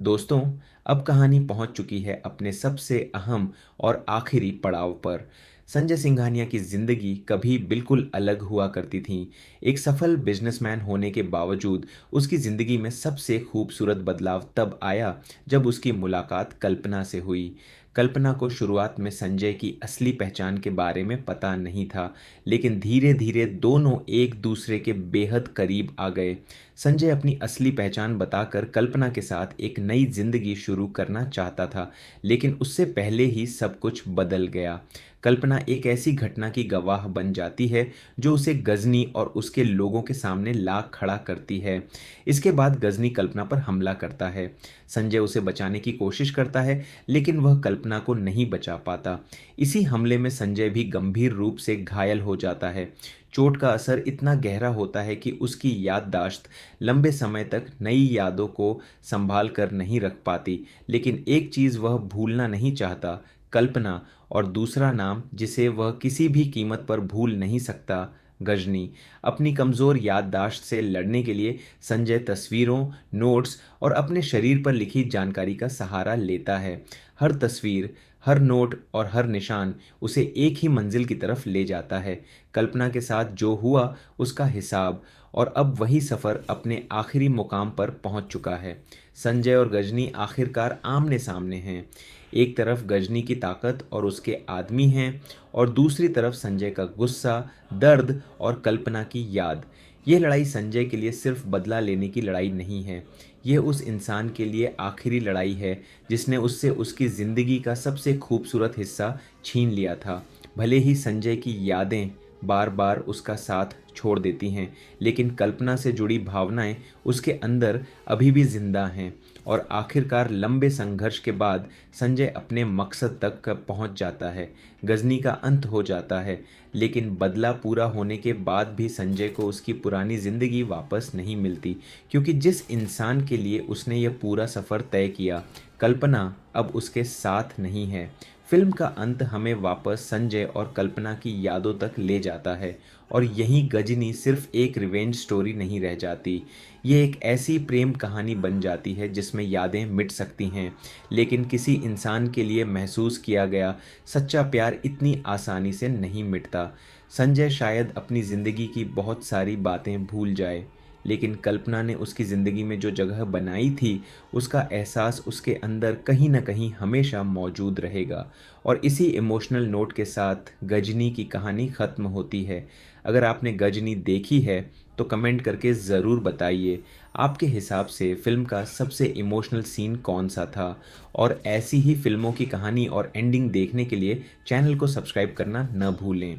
दोस्तों, अब कहानी पहुंच चुकी है अपने सबसे अहम और आखिरी पड़ाव पर। संजय सिंघानिया की जिंदगी कभी बिल्कुल अलग हुआ करती थी। एक सफल बिजनेसमैन होने के बावजूद उसकी जिंदगी में सबसे खूबसूरत बदलाव तब आया जब उसकी मुलाकात कल्पना से हुई। कल्पना को शुरुआत में संजय की असली पहचान के बारे में पता नहीं था, लेकिन धीरे धीरे दोनों एक दूसरे के बेहद करीब आ गए। संजय अपनी असली पहचान बताकर कल्पना के साथ एक नई जिंदगी शुरू करना चाहता था, लेकिन उससे पहले ही सब कुछ बदल गया। कल्पना एक ऐसी घटना की गवाह बन जाती है जो उसे गजनी और उसके लोगों के सामने ला खड़ा करती है। इसके बाद गजनी कल्पना पर हमला करता है। संजय उसे बचाने की कोशिश करता है, लेकिन वह कल्पना को नहीं बचा पाता। इसी हमले में संजय भी गंभीर रूप से घायल हो जाता है। चोट का असर इतना गहरा होता है कि उसकी याददाश्त लंबे समय तक नई यादों को संभाल कर नहीं रख पाती, लेकिन एक चीज़ वह भूलना नहीं चाहता, कल्पना, और दूसरा नाम जिसे वह किसी भी कीमत पर भूल नहीं सकता, गजनी। अपनी कमज़ोर याददाश्त से लड़ने के लिए संजय तस्वीरों, नोट्स और अपने शरीर पर लिखी जानकारी का सहारा लेता है। हर तस्वीर, हर नोट और हर निशान उसे एक ही मंजिल की तरफ ले जाता है, कल्पना के साथ जो हुआ उसका हिसाब। और अब वही सफ़र अपने आखिरी मुकाम पर पहुंच चुका है। संजय और गजनी आखिरकार आमने सामने हैं। एक तरफ गजनी की ताकत और उसके आदमी हैं, और दूसरी तरफ संजय का गुस्सा, दर्द और कल्पना की याद। ये लड़ाई संजय के लिए सिर्फ बदला लेने की लड़ाई नहीं है, ये उस इंसान के लिए आखिरी लड़ाई है जिसने उससे उसकी ज़िंदगी का सबसे खूबसूरत हिस्सा छीन लिया था। भले ही संजय की यादें बार बार उसका साथ छोड़ देती हैं, लेकिन कल्पना से जुड़ी भावनाएं उसके अंदर अभी भी जिंदा हैं। और आखिरकार लंबे संघर्ष के बाद संजय अपने मकसद तक पहुंच जाता है। गजनी का अंत हो जाता है, लेकिन बदला पूरा होने के बाद भी संजय को उसकी पुरानी ज़िंदगी वापस नहीं मिलती, क्योंकि जिस इंसान के लिए उसने यह पूरा सफ़र तय किया, कल्पना अब उसके साथ नहीं है। फिल्म का अंत हमें वापस संजय और कल्पना की यादों तक ले जाता है, और यहीं गजनी सिर्फ एक रिवेंज स्टोरी नहीं रह जाती। ये एक ऐसी प्रेम कहानी बन जाती है जिसमें यादें मिट सकती हैं, लेकिन किसी इंसान के लिए महसूस किया गया सच्चा प्यार इतनी आसानी से नहीं मिटता। संजय शायद अपनी ज़िंदगी की बहुत सारी बातें भूल जाए, लेकिन कल्पना ने उसकी ज़िंदगी में जो जगह बनाई थी, उसका एहसास उसके अंदर कहीं ना कहीं हमेशा मौजूद रहेगा। और इसी इमोशनल नोट के साथ गजनी की कहानी ख़त्म होती है। अगर आपने गजनी देखी है तो कमेंट करके ज़रूर बताइए, आपके हिसाब से फ़िल्म का सबसे इमोशनल सीन कौन सा था। और ऐसी ही फिल्मों की कहानी और एंडिंग देखने के लिए चैनल को सब्सक्राइब करना न भूलें।